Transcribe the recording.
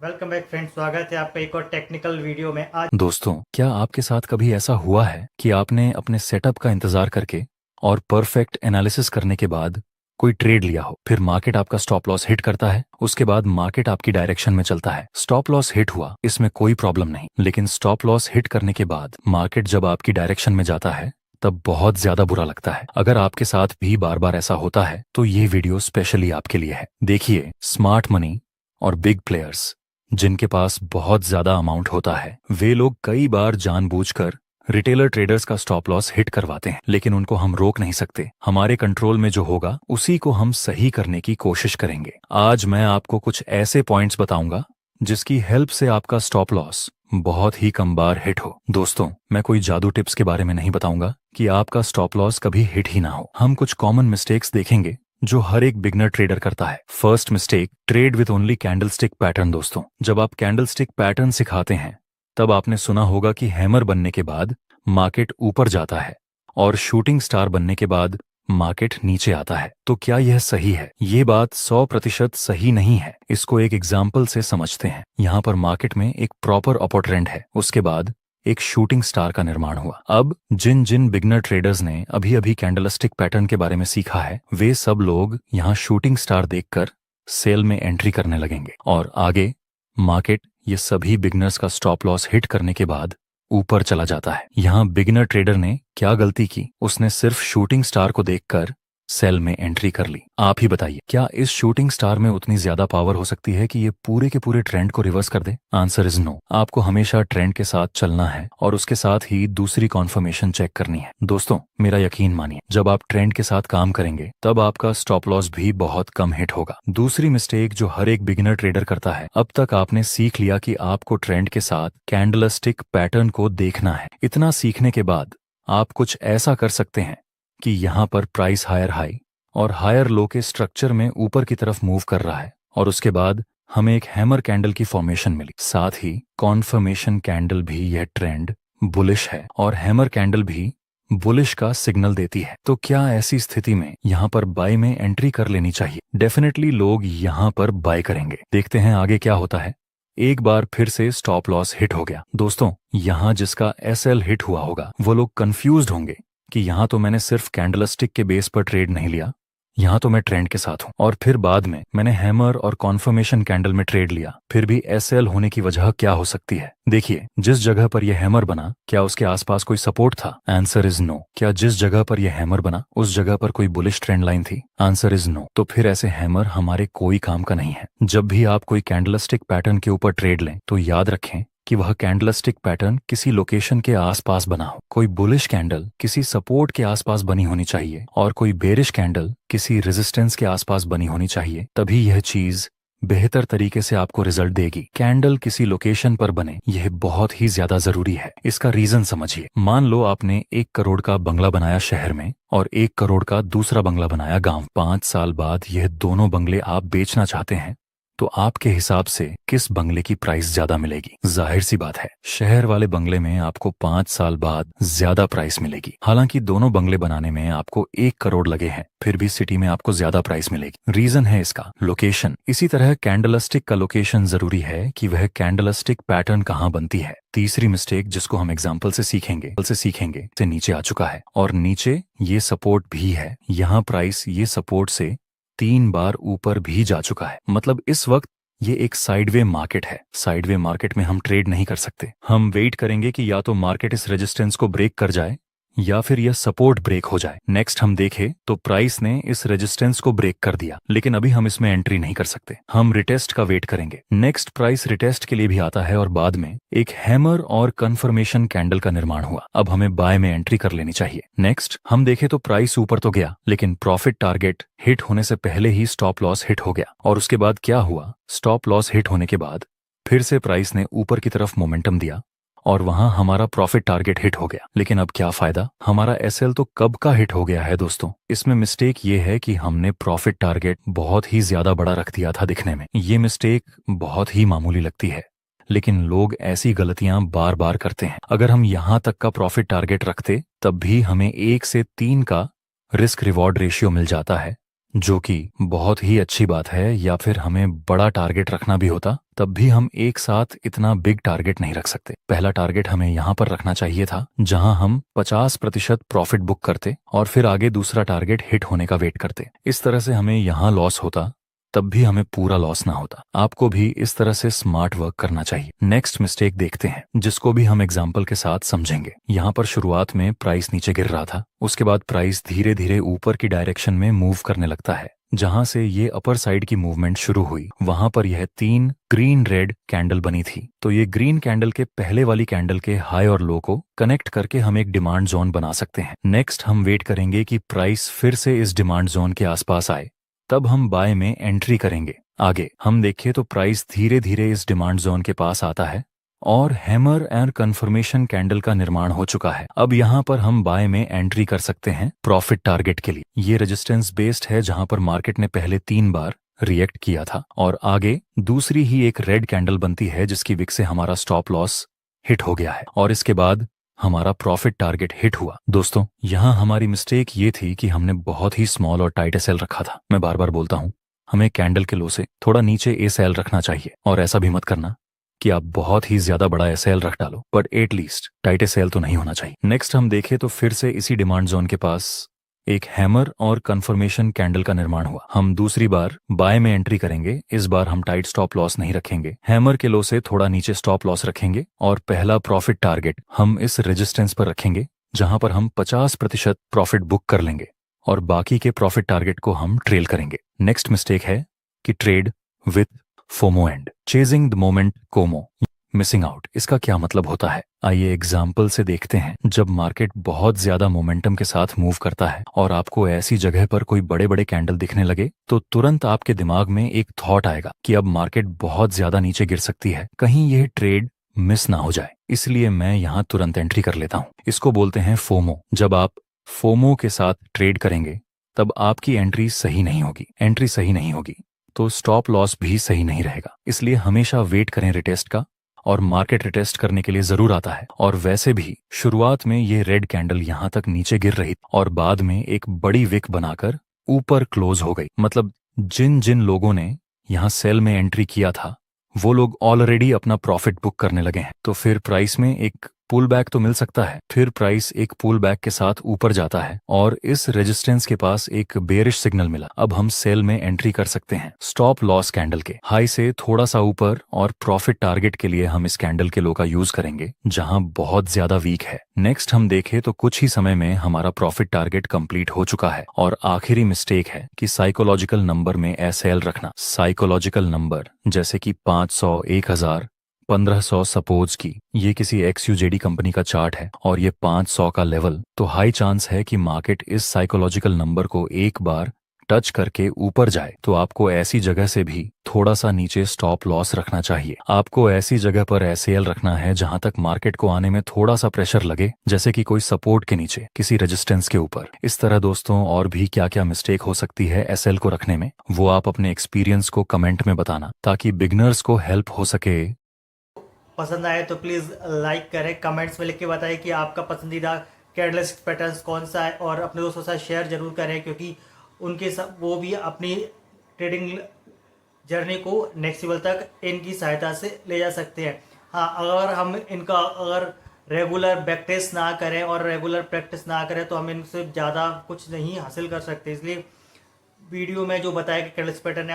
Welcome back friends. स्वागत है आपका एक और टेक्निकल वीडियो में। आज दोस्तों, क्या आपके साथ कभी ऐसा हुआ है कि आपने अपने सेटअप का इंतजार करके और परफेक्ट एनालिसिस करने के बाद कोई ट्रेड लिया हो, फिर मार्केट आपका स्टॉप लॉस हिट करता है, उसके बाद मार्केट आपकी डायरेक्शन में चलता है, स्टॉप लॉस हिट हुआ, इसमें कोई प्रॉब्लम नहीं, लेकिन स्टॉप लॉस हिट करने के बाद मार्केट जब आपकी डायरेक्शन में जाता है तब बहुत ज्यादा बुरा लगता है। अगर आपके साथ भी बार बार ऐसा होता है तो ये वीडियो स्पेशली आपके लिए है। देखिए, स्मार्ट मनी और बिग प्लेयर्स जिनके पास बहुत ज्यादा अमाउंट होता है, वे लोग कई बार जानबूझकर रिटेलर ट्रेडर्स का स्टॉप लॉस हिट करवाते हैं, लेकिन उनको हम रोक नहीं सकते। हमारे कंट्रोल में जो होगा उसी को हम सही करने की कोशिश करेंगे। आज मैं आपको कुछ ऐसे पॉइंट्स बताऊंगा जिसकी हेल्प से आपका स्टॉप लॉस बहुत ही कम बार हिट हो। दोस्तों, मैं कोई जादू टिप्स के बारे में नहीं बताऊंगा कि आपका स्टॉप लॉस कभी हिट ही ना हो। हम कुछ कॉमन मिस्टेक्स देखेंगे जो हर एक बिगनर ट्रेडर करता है। First mistake, trade with only candlestick pattern. दोस्तों, जब आप कैंडलस्टिक पैटर्न सिखाते हैं तब आपने सुना होगा कि हैमर बनने के बाद मार्केट ऊपर जाता है और शूटिंग स्टार बनने के बाद मार्केट नीचे आता है। तो क्या यह सही है? ये बात 100% सही नहीं है। इसको एक एग्जाम्पल से समझते हैं। यहाँ पर मार्केट में एक प्रॉपर अपर ट्रेंड है, उसके बाद एक शूटिंग स्टार का निर्माण हुआ। अब जिन जिन बिगनर ट्रेडर्स ने अभी अभी कैंडलस्टिक पैटर्न के बारे में सीखा है, वे सब लोग यहाँ शूटिंग स्टार देखकर सेल में एंट्री करने लगेंगे और आगे मार्केट ये सभी बिगनर्स का स्टॉप लॉस हिट करने के बाद ऊपर चला जाता है। यहाँ बिगनर ट्रेडर ने क्या गलती की? उसने सिर्फ शूटिंग स्टार को देखकर सेल में एंट्री कर ली। आप ही बताइए, क्या इस शूटिंग स्टार में उतनी ज्यादा पावर हो सकती है कि ये पूरे के पूरे ट्रेंड को रिवर्स कर दे? Answer is no. आपको हमेशा ट्रेंड के साथ चलना है और उसके साथ ही दूसरी कॉन्फर्मेशन चेक करनी है। दोस्तों, मेरा यकीन मानिए, जब आप ट्रेंड के साथ काम करेंगे तब आपका स्टॉप लॉस भी बहुत कम हिट होगा। दूसरी मिस्टेक जो हर एक बिगिनर ट्रेडर करता है, अब तक आपने सीख लिया कि आपको ट्रेंड के साथ कैंडलस्टिक पैटर्न को देखना है। इतना सीखने के बाद आप कुछ ऐसा कर सकते हैं कि यहाँ पर प्राइस हायर हाई और हायर लो के स्ट्रक्चर में ऊपर की तरफ मूव कर रहा है और उसके बाद हमें एक हैमर कैंडल की फॉर्मेशन मिली। साथ ही कॉन्फर्मेशन कैंडल भी यह ट्रेंड बुलिश है और हैमर कैंडल भी बुलिश का सिग्नल देती है। तो क्या ऐसी स्थिति में यहाँ पर बाय में एंट्री कर लेनी चाहिए? डेफिनेटली लोग यहाँ पर बाय करेंगे। देखते हैं आगे क्या होता है। एक बार फिर से स्टॉप लॉस हिट हो गया। दोस्तों, यहाँ जिसका एसएल हिट हुआ होगा वो लोग कंफ्यूज्ड होंगे कि यहाँ तो मैंने सिर्फ कैंडलस्टिक के बेस पर ट्रेड नहीं लिया, यहाँ तो मैं ट्रेंड के साथ हूँ, और फिर बाद में मैंने हैमर और कॉन्फर्मेशन कैंडल में ट्रेड लिया। फिर भी एसएल होने की वजह क्या हो सकती है? देखिए, जिस जगह पर यह हैमर बना, क्या उसके आसपास कोई सपोर्ट था? Answer is no. क्या जिस जगह पर यह हैमर बना उस जगह पर कोई बुलिश ट्रेंड लाइन थी? Answer is no. तो फिर ऐसे हैमर हमारे कोई काम का नहीं है। जब भी आप कोई कैंडलस्टिक पैटर्न के ऊपर ट्रेड लें तो याद रखें कि वह कैंडलस्टिक पैटर्न किसी लोकेशन के आसपास बना हो। कोई बुलिश कैंडल किसी सपोर्ट के आसपास बनी होनी चाहिए और कोई बेरिश कैंडल किसी रेजिस्टेंस के आसपास बनी होनी चाहिए, तभी यह चीज बेहतर तरीके से आपको रिजल्ट देगी। कैंडल किसी लोकेशन पर बने, यह बहुत ही ज्यादा जरूरी है। इसका रीजन समझिए। मान लो आपने 1 करोड़ का बंगला बनाया शहर में और 1 करोड़ का दूसरा बंगला बनाया गांव। 5 साल बाद यह दोनों बंगले आप बेचना चाहते हैं, तो आपके हिसाब से किस बंगले की प्राइस ज्यादा मिलेगी? जाहिर सी बात है, शहर वाले बंगले में आपको 5 साल बाद ज्यादा प्राइस मिलेगी। हालांकि दोनों बंगले बनाने में आपको 1 करोड़ लगे हैं, फिर भी सिटी में आपको ज्यादा प्राइस मिलेगी। रीजन है इसका लोकेशन। इसी तरह कैंडलस्टिक का लोकेशन जरूरी है कि वह कैंडलस्टिक पैटर्न कहाँ बनती है। तीसरी मिस्टेक जिसको हम एग्जाम्पल से सीखेंगे से नीचे आ चुका है और नीचे ये सपोर्ट भी है। यहाँ प्राइस ये सपोर्ट से 3 बार ऊपर भी जा चुका है। मतलब इस वक्त ये एक साइडवे मार्केट है। साइडवे मार्केट में हम ट्रेड नहीं कर सकते। हम वेट करेंगे कि या तो मार्केट इस रेजिस्टेंस को ब्रेक कर जाए या फिर यह सपोर्ट ब्रेक हो जाए। नेक्स्ट हम देखें तो प्राइस ने इस रेजिस्टेंस को ब्रेक कर दिया, लेकिन अभी हम इसमें एंट्री नहीं कर सकते। हम रिटेस्ट का वेट करेंगे। नेक्स्ट प्राइस रिटेस्ट के लिए भी आता है और बाद में एक हैमर और कंफर्मेशन कैंडल का निर्माण हुआ। अब हमें बाय में एंट्री कर लेनी चाहिए। नेक्स्ट हम देखें तो प्राइस ऊपर तो गया, लेकिन प्रॉफिट टारगेट हिट होने से पहले ही स्टॉप लॉस हिट हो गया। और उसके बाद क्या हुआ? स्टॉप लॉस हिट होने के बाद फिर से प्राइस ने ऊपर की तरफ मोमेंटम दिया और वहां हमारा प्रॉफिट टारगेट हिट हो गया। लेकिन अब क्या फायदा? हमारा एसएल तो कब का हिट हो गया है। दोस्तों, इसमें मिस्टेक ये है कि हमने प्रॉफिट टारगेट बहुत ही ज्यादा बड़ा रख दिया था दिखने में। ये मिस्टेक बहुत ही मामूली लगती है, लेकिन लोग ऐसी गलतियां बार बार करते हैं। अगर हम यहां तक का प्रॉफिट टारगेट रखते तब भी हमें 1 से 3 का रिस्क रिवॉर्ड रेशियो मिल जाता है, जो कि बहुत ही अच्छी बात है, या फिर हमें बड़ा टारगेट रखना भी होता तब भी हम एक साथ इतना बिग टारगेट नहीं रख सकते। पहला टारगेट हमें यहाँ पर रखना चाहिए था जहां हम 50% प्रॉफिट बुक करते और फिर आगे दूसरा टारगेट हिट होने का वेट करते। इस तरह से हमें यहाँ लॉस होता तब भी हमें पूरा लॉस ना होता। आपको भी इस तरह से स्मार्ट वर्क करना चाहिए। नेक्स्ट मिस्टेक देखते हैं जिसको भी हम एग्जाम्पल के साथ समझेंगे। यहाँ पर शुरुआत में प्राइस नीचे गिर रहा था, उसके बाद प्राइस धीरे धीरे ऊपर की डायरेक्शन में मूव करने लगता है। जहां से ये अपर साइड की मूवमेंट शुरू हुई वहां पर यह 3 ग्रीन रेड कैंडल बनी थी। तो ये ग्रीन कैंडल के पहले वाली कैंडल के हाई और लो को कनेक्ट करके हम एक डिमांड जोन बना सकते हैं। नेक्स्ट हम वेट करेंगे कि प्राइस फिर से इस डिमांड जोन के आसपास आए, तब हम बाय में एंट्री करेंगे। आगे हम देखें तो प्राइस धीरे धीरे इस डिमांड जोन के पास आता है और हैमर एंड कंफर्मेशन कैंडल का निर्माण हो चुका है। अब यहाँ पर हम बाय में एंट्री कर सकते हैं प्रॉफिट टारगेट के लिए। ये रेजिस्टेंस बेस्ड है जहां पर मार्केट ने पहले 3 बार रिएक्ट किया था और आगे दूसरी ही एक रेड कैंडल बनती है जिसकी विक से हमारा स्टॉप लॉस हिट हो गया है और इसके बाद हमारा प्रॉफिट टारगेट हिट हुआ। दोस्तों, यहाँ हमारी मिस्टेक ये थी कि हमने बहुत ही स्मॉल और टाइट एसएल रखा था। मैं बार बार बोलता हूँ, हमें कैंडल के लो से थोड़ा नीचे एसएल रखना चाहिए और ऐसा भी मत करना कि आप बहुत ही ज्यादा बड़ा एसएल रख डालो, बट एटलीस्ट टाइट एसएल तो नहीं होना चाहिए। नेक्स्ट हम देखें तो फिर से इसी डिमांड जोन के पास एक हैमर और कंफर्मेशन कैंडल का निर्माण हुआ। हम दूसरी बार बाय में एंट्री करेंगे। इस बार हम टाइट स्टॉप लॉस नहीं रखेंगे, हैमर के लो से थोड़ा नीचे स्टॉप लॉस रखेंगे और पहला प्रॉफिट टारगेट हम इस रेजिस्टेंस पर रखेंगे जहां पर हम 50% प्रॉफिट बुक कर लेंगे और बाकी के प्रॉफिट टारगेट को हम ट्रेल करेंगे। नेक्स्ट मिस्टेक है कि trade with FOMO and chasing the moment Como, missing out. इसका क्या मतलब होता है, आइए एग्जाम्पल से देखते हैं। जब मार्केट बहुत ज्यादा मोमेंटम के साथ मूव करता है और आपको ऐसी जगह पर कोई बड़े बड़े कैंडल दिखने लगे तो तुरंत आपके दिमाग में एक थॉट आएगा कि अब मार्केट बहुत ज्यादा नीचे गिर सकती है, कहीं यह ट्रेड मिस ना हो जाए, इसलिए मैं यहाँ तुरंत एंट्री कर लेता हूँ। इसको बोलते हैं फोमो। जब आप फोमो के साथ ट्रेड करेंगे तब आपकी एंट्री सही नहीं होगी तो स्टॉप लॉस भी सही नहीं रहेगा। इसलिए हमेशा वेट करें रिटेस्ट का, और मार्केट रिटेस्ट करने के लिए जरूर आता है। और वैसे भी शुरुआत में ये रेड कैंडल यहाँ तक नीचे गिर रही और बाद में एक बड़ी विक बनाकर ऊपर क्लोज हो गई। मतलब जिन जिन लोगों ने यहाँ सेल में एंट्री किया था वो लोग ऑलरेडी अपना प्रॉफिट बुक करने लगे हैं। तो फिर प्राइस में एक पुल बैक तो मिल सकता है। फिर प्राइस एक पुल बैक के साथ ऊपर जाता है और इस रेजिस्टेंस के पास एक बेरिश सिग्नल मिला। अब हम सेल में एंट्री कर सकते हैं स्टॉप लॉस कैंडल के हाई से थोड़ा सा ऊपर, और प्रॉफिट टारगेट के लिए हम इस कैंडल के लो का यूज करेंगे जहां बहुत ज्यादा वीक है। नेक्स्ट हम देखें तो कुछ ही समय में हमारा प्रॉफिट टारगेट कंप्लीट हो चुका है। और आखिरी मिस्टेक है कि साइकोलॉजिकल नंबर में एसएल रखना। साइकोलॉजिकल नंबर जैसे कि 500, 1000, 1500 सपोज की ये किसी XUJD कंपनी का चार्ट है और ये 500 का लेवल, तो हाई चांस है कि मार्केट इस साइकोलॉजिकल नंबर को एक बार टच करके ऊपर जाए। तो आपको ऐसी जगह से भी थोड़ा सा नीचे स्टॉप लॉस रखना चाहिए। आपको ऐसी जगह पर एसएल रखना है जहां तक मार्केट को आने में थोड़ा सा प्रेशर लगे, जैसे कि कोई सपोर्ट के नीचे, किसी रेजिस्टेंस के ऊपर। इस तरह दोस्तों और भी क्या क्या मिस्टेक हो सकती है एसएल को रखने में, वो आप अपने एक्सपीरियंस को कमेंट में बताना ताकि बिगनर्स को हेल्प हो सके। पसंद आए तो प्लीज़ लाइक करें, कमेंट्स में लिख के बताएं कि आपका पसंदीदा कैंडलस्टिक पैटर्न्स कौन सा है, और अपने दोस्तों के साथ शेयर जरूर करें क्योंकि उनके सब वो भी अपनी ट्रेडिंग जर्नी को नेक्स्ट लेवल तक इनकी सहायता से ले जा सकते हैं। हाँ, अगर हम इनका रेगुलर प्रैक्टिस ना करें और रेगुलर प्रैक्टिस ना करें तो हम इनसे ज़्यादा कुछ नहीं हासिल कर सकते। इसलिए वीडियो में जो बताया कि कैंडलस्टिक पैटर्न है